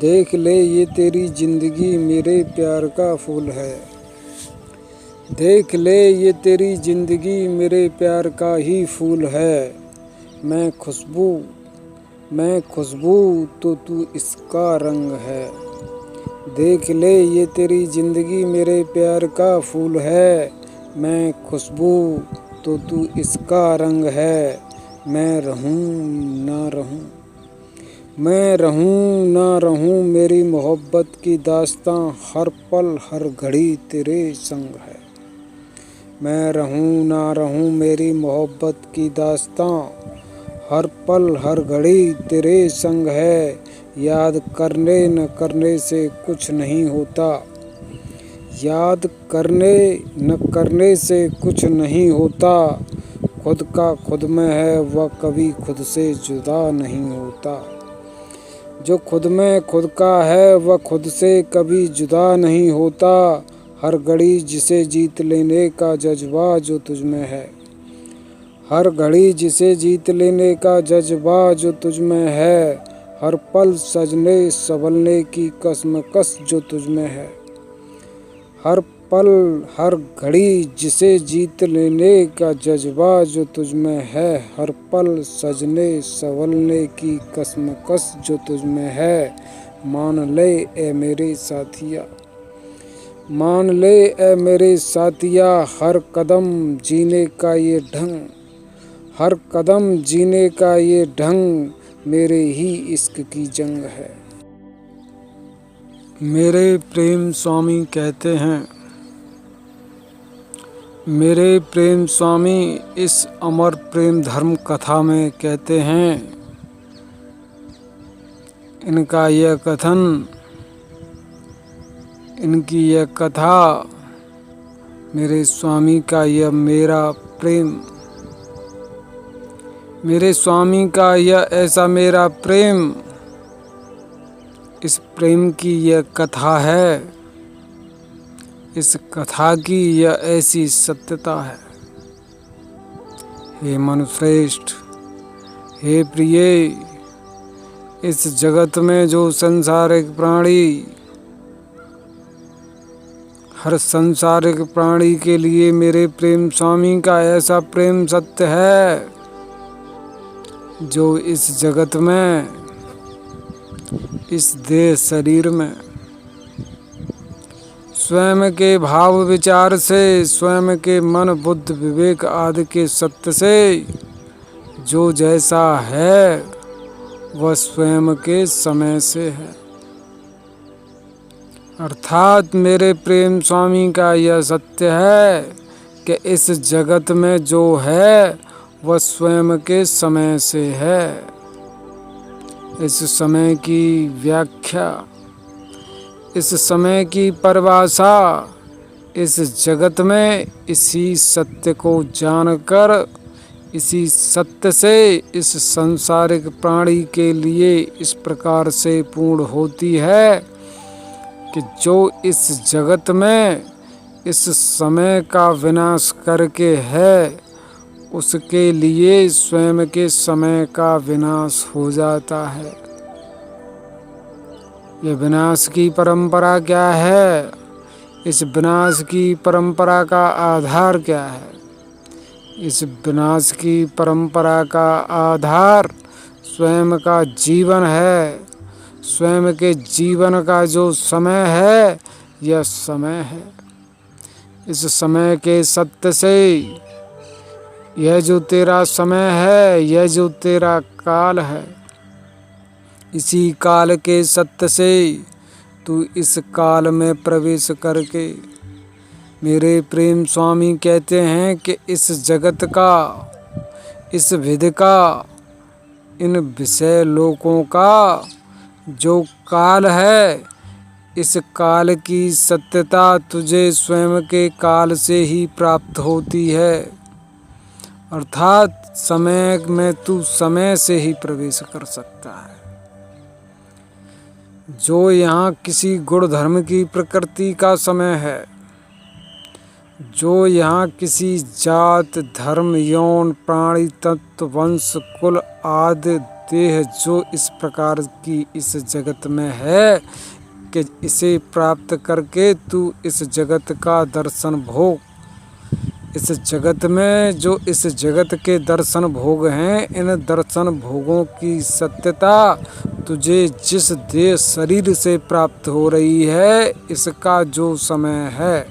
देख ले ये तेरी जिंदगी मेरे प्यार का फूल है। देख ले ये तेरी जिंदगी मेरे प्यार का ही फूल है। मैं खुशबू तो तू इसका रंग है। देख ले ये तेरी जिंदगी मेरे प्यार का फूल है। मैं खुशबू तो तू इसका रंग है। मैं रहूं ना रहूं मेरी मोहब्बत की दास्तां हर पल हर घड़ी तेरे संग है। मैं रहूं ना रहूं मेरी मोहब्बत की दास्तां हर पल हर घड़ी तेरे संग है। याद करने न करने से कुछ नहीं होता। याद करने न करने से कुछ नहीं होता। खुद का खुद में है वह कभी खुद से जुदा नहीं होता। जो खुद में खुद का है वह खुद से कभी जुदा नहीं होता। हर घड़ी जिसे जीत लेने का जज्बा जो तुझ में है। हर घड़ी जिसे जीत लेने का जज्बा जो तुझ में है। हर पल सजने संभलने की कसमकस जो तुझ में है। हर पल हर घड़ी जिसे जीत लेने का जज्बा जो तुझ में है। हर पल सजने संभलने की कसमकस जो तुझ में है। मान ले ए मेरे साथिया, मान ले ए मेरे साथिया, हर कदम जीने का ये ढंग, हर कदम जीने का ये ढंग मेरे ही इश्क की जंग है। मेरे प्रेम स्वामी कहते हैं, मेरे प्रेम स्वामी इस अमर प्रेम धर्म कथा में कहते हैं। इनका यह कथन, इनकी यह कथा, मेरे स्वामी का यह मेरा प्रेम, मेरे स्वामी का यह ऐसा मेरा प्रेम, इस प्रेम की यह कथा है। इस कथा की यह ऐसी सत्यता है। हे मनुश्रेष्ठ, हे प्रिय, इस जगत में जो संसारिक प्राणी, हर संसारिक प्राणी के लिए मेरे प्रेम स्वामी का ऐसा प्रेम सत्य है जो इस जगत में, इस देह शरीर में स्वयं के भाव विचार से, स्वयं के मन बुद्धि विवेक आदि के सत्य से जो जैसा है वह स्वयं के समय से है। अर्थात मेरे प्रेम स्वामी का यह सत्य है कि इस जगत में जो है वह स्वयं के समय से है। इस समय की व्याख्या, इस समय की परिभाषा इस जगत में इसी सत्य को जानकर, इसी सत्य से इस सांसारिक प्राणी के लिए इस प्रकार से पूर्ण होती है कि जो इस जगत में इस समय का विनाश करके है, उसके लिए स्वयं के समय का विनाश हो जाता है। यह विनाश की परंपरा क्या है? इस विनाश की परंपरा का आधार क्या है? इस विनाश की परंपरा का आधार स्वयं का जीवन है। स्वयं के जीवन का जो समय है, यह समय है। इस समय के सत्य से यह जो तेरा समय है, यह जो तेरा काल है, इसी काल के सत्य से तू इस काल में प्रवेश करके, मेरे प्रेम स्वामी कहते हैं कि इस जगत का, इस विधि का, इन विषय लोकों का जो काल है, इस काल की सत्यता तुझे स्वयं के काल से ही प्राप्त होती है। अर्थात समय में तू समय से ही प्रवेश कर सकता है। जो यहाँ किसी गुण धर्म की प्रकृति का समय है, जो यहाँ किसी जात धर्म यौन प्राणी तत्व वंश कुल आदि देह जो इस प्रकार की इस जगत में है कि इसे प्राप्त करके तू इस जगत का दर्शन भोग। इस जगत में जो इस जगत के दर्शन भोग हैं, इन दर्शन भोगों की सत्यता तुझे जिस देह शरीर से प्राप्त हो रही है, इसका जो समय है,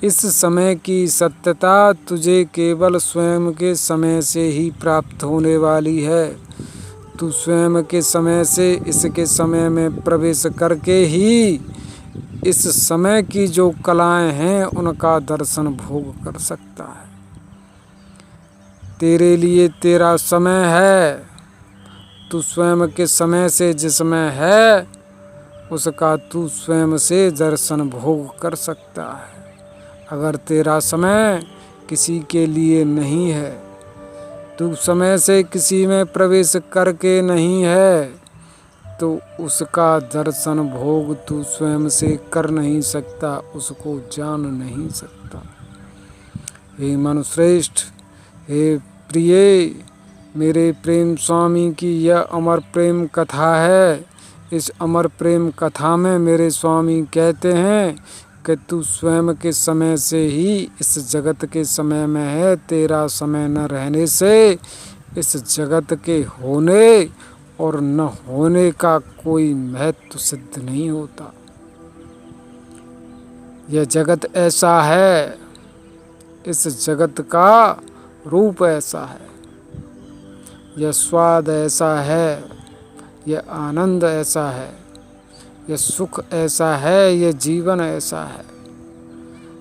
इस समय की सत्यता तुझे केवल स्वयं के समय से ही प्राप्त होने वाली है। तू स्वयं के समय से इसके समय में प्रवेश करके ही इस समय की जो कलाएं हैं उनका दर्शन भोग कर सकता है। तेरे लिए तेरा समय है, तू स्वयं के समय से जिसमें है उसका तू स्वयं से दर्शन भोग कर सकता है। अगर तेरा समय किसी के लिए नहीं है, तू समय से किसी में प्रवेश करके नहीं है, तो उसका दर्शन भोग तू स्वयं से कर नहीं सकता, उसको जान नहीं सकता। हे मनुश्रेष्ठ, हे प्रिय, मेरे प्रेम स्वामी की यह अमर प्रेम कथा है। इस अमर प्रेम कथा में मेरे स्वामी कहते हैं कि तू स्वयं के समय से ही इस जगत के समय में है। तेरा समय न रहने से इस जगत के होने और न होने का कोई महत्व सिद्ध नहीं होता। यह जगत ऐसा है, इस जगत का रूप ऐसा है, यह स्वाद ऐसा है, यह आनंद ऐसा है, यह सुख ऐसा है, यह जीवन ऐसा है।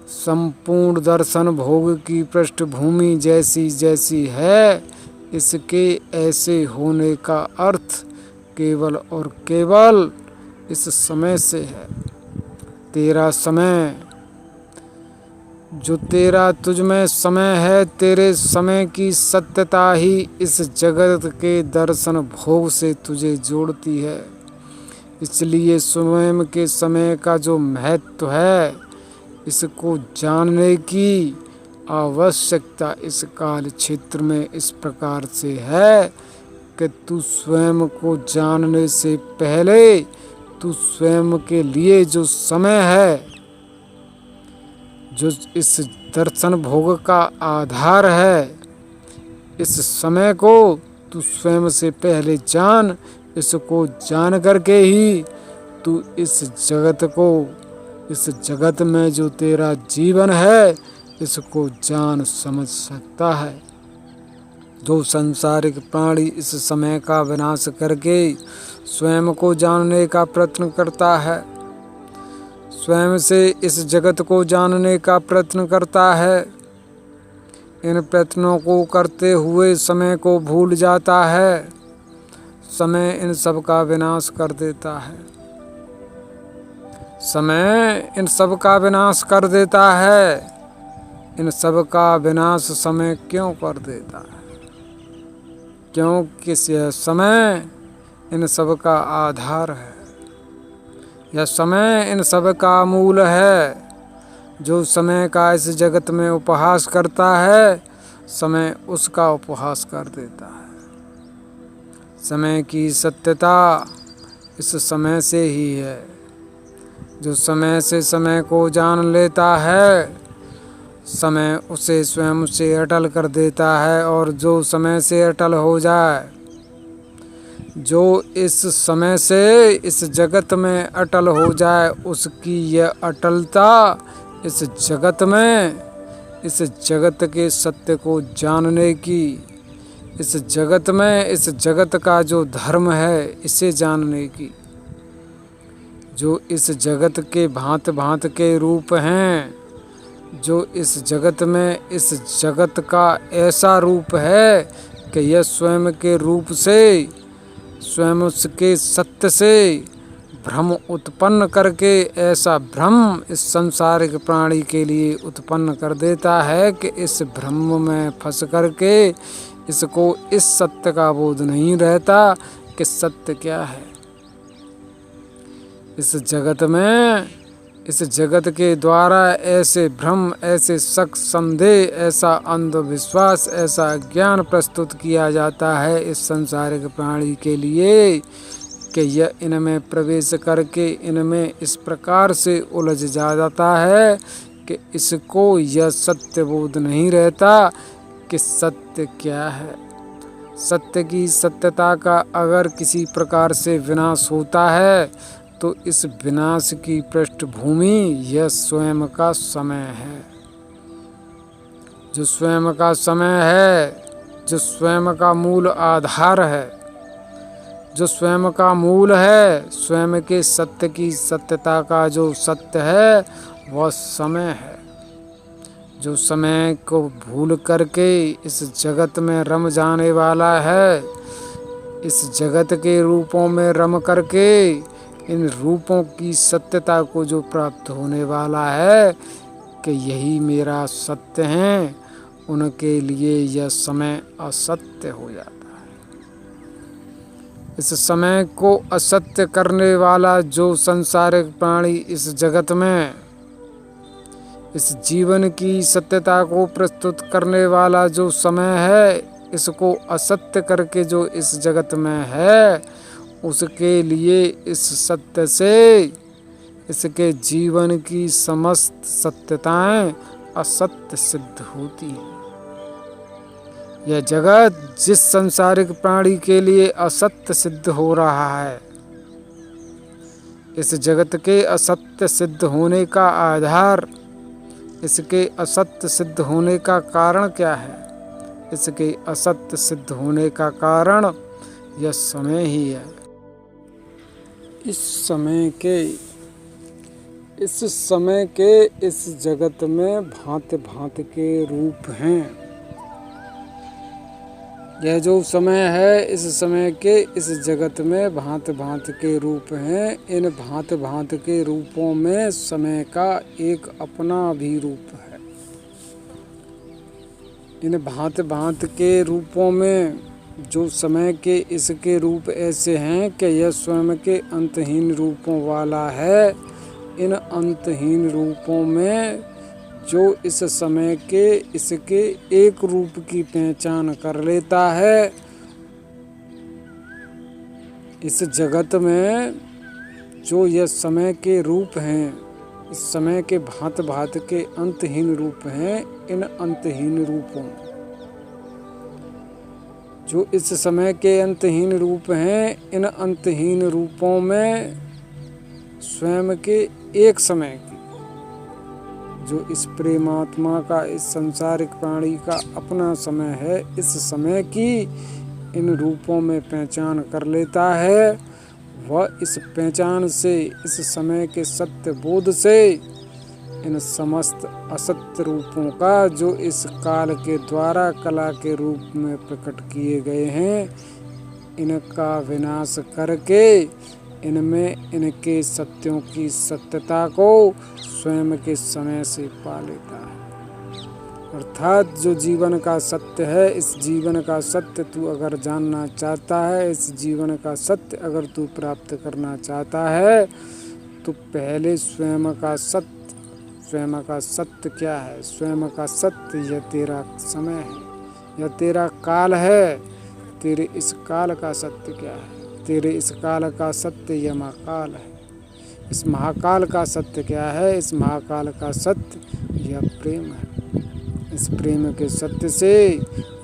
संपूर्ण दर्शन भोग की पृष्ठभूमि जैसी जैसी है, इसके ऐसे होने का अर्थ केवल और केवल इस समय से है। तेरा समय, जो तेरा तुझ में समय है, तेरे समय की सत्यता ही इस जगत के दर्शन भोग से तुझे जोड़ती है। इसलिए स्वयं के समय का जो महत्व है, इसको जानने की आवश्यकता इस काल क्षेत्र में इस प्रकार से है कि तू स्वयं को जानने से पहले तू स्वयं के लिए जो समय है, जो इस दर्शन भोग का आधार है, इस समय को तू स्वयं से पहले जान। इसको जान करके ही तू इस जगत को, इस जगत में जो तेरा जीवन है, इसको जान समझ सकता है। जो संसारिक प्राणी इस समय का विनाश करके स्वयं को जानने का प्रयत्न करता है, स्वयं से इस जगत को जानने का प्रयत्न करता है, इन प्रयत्नों को करते हुए समय को भूल जाता है। समय इन सब का विनाश कर देता है। समय इन सब का विनाश कर देता है। इन सब का विनाश समय क्यों कर देता है? क्योंकि यह समय इन सब का आधार है। यह समय इन सब का मूल है। जो समय का इस जगत में उपहास करता है, समय उसका उपहास कर देता है। समय की सत्यता इस समय से ही है। जो समय से समय को जान लेता है, समय उसे स्वयं से अटल कर देता है। और जो समय से अटल हो जाए, जो इस समय से इस जगत में अटल हो जाए, उसकी यह अटलता इस जगत में, इस जगत के सत्य को जानने की, इस जगत में, इस जगत का जो धर्म है, इसे जानने की, जो इस जगत के भांत भांत के रूप हैं, जो इस जगत में, इस जगत का ऐसा रूप है कि यह स्वयं के रूप से, स्वयं उसके सत्य से भ्रम उत्पन्न करके ऐसा भ्रम इस संसारिक प्राणी के लिए उत्पन्न कर देता है कि इस भ्रम में फंस करके इसको इस सत्य का बोध नहीं रहता कि सत्य क्या है। इस जगत में इस जगत के द्वारा ऐसे भ्रम, ऐसे शक, संदेह, ऐसा अंधविश्वास, ऐसा ज्ञान प्रस्तुत किया जाता है इस संसारिक प्राणी के लिए कि यह इनमें प्रवेश करके इनमें इस प्रकार से उलझ जाता है कि इसको यह सत्य बोध नहीं रहता कि सत्य क्या है। सत्य की सत्यता का अगर किसी प्रकार से विनाश होता है तो इस विनाश की पृष्ठभूमि यह स्वयं का समय है। जो स्वयं का समय है, जो स्वयं का मूल आधार है, जो स्वयं का मूल है, स्वयं के सत्य की सत्यता का जो सत्य है वह समय है। जो समय को भूल करके इस जगत में रम जाने वाला है, इस जगत के रूपों में रम करके इन रूपों की सत्यता को जो प्राप्त होने वाला है कि यही मेरा सत्य है, उनके लिए यह समय असत्य हो जाता है। इस समय को असत्य करने वाला जो संसारिक प्राणी इस जगत में इस जीवन की सत्यता को प्रस्तुत करने वाला जो समय है, इसको असत्य करके जो इस जगत में है, उसके लिए इस सत्य से इसके जीवन की समस्त सत्यताएं असत्य सिद्ध होती हैं। यह जगत जिस संसारिक प्राणी के लिए असत्य सिद्ध हो रहा है, इस जगत के असत्य सिद्ध होने का आधार, इसके असत्य सिद्ध होने का कारण क्या है? इसके असत्य सिद्ध होने का कारण यह समय ही है। इस समय के इस जगत में भांति भांति के रूप हैं। यह जो समय है, इस समय के इस जगत में भांति भांति के रूप हैं। इन भांति भांति के रूपों में समय का एक अपना भी रूप है। इन भांति भांति के रूपों में जो समय के इसके रूप ऐसे हैं कि यह स्वयं के अंतहीन रूपों वाला है। इन अंतहीन रूपों में जो इस समय के इसके एक रूप की पहचान कर लेता है, इस जगत में जो यह समय के रूप हैं, इस समय के भांति भांति के अंतहीन रूप हैं। इन अंतहीन रूपों, जो इस समय के अंतहीन रूप हैं, इन अंतहीन रूपों में स्वयं के एक समय की, जो इस प्रेमात्मा का, इस संसारिक प्राणी का अपना समय है, इस समय की इन रूपों में पहचान कर लेता है। वह इस पहचान से, इस समय के सत्य बोध से इन समस्त असत्य रूपों का, जो इस काल के द्वारा कला के रूप में प्रकट किए गए हैं, इनका विनाश करके इनमें इनके सत्यों की सत्यता को स्वयं के समय से पा लेता है। अर्थात जो जीवन का सत्य है, इस जीवन का सत्य तू अगर जानना चाहता है, इस जीवन का सत्य अगर तू प्राप्त करना चाहता है, तो पहले स्वयं का सत्य, स्वयं का सत्य क्या है? स्वयं का सत्य यह तेरा समय है, यह तेरा काल है। तेरे इस काल का सत्य क्या है? तेरे इस काल का सत्य यह महाकाल है। इस महाकाल का सत्य क्या है? इस महाकाल का सत्य यह प्रेम है। इस प्रेम के सत्य से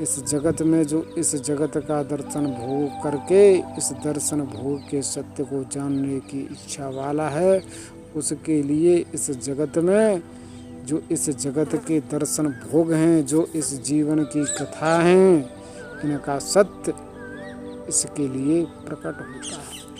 इस जगत में जो इस जगत का दर्शन भोग करके इस दर्शन भोग के सत्य को जानने की इच्छा वाला है, उसके लिए इस जगत में जो इस जगत के दर्शन भोग हैं, जो इस जीवन की कथा हैं, इनका सत्य इसके लिए प्रकट होता है।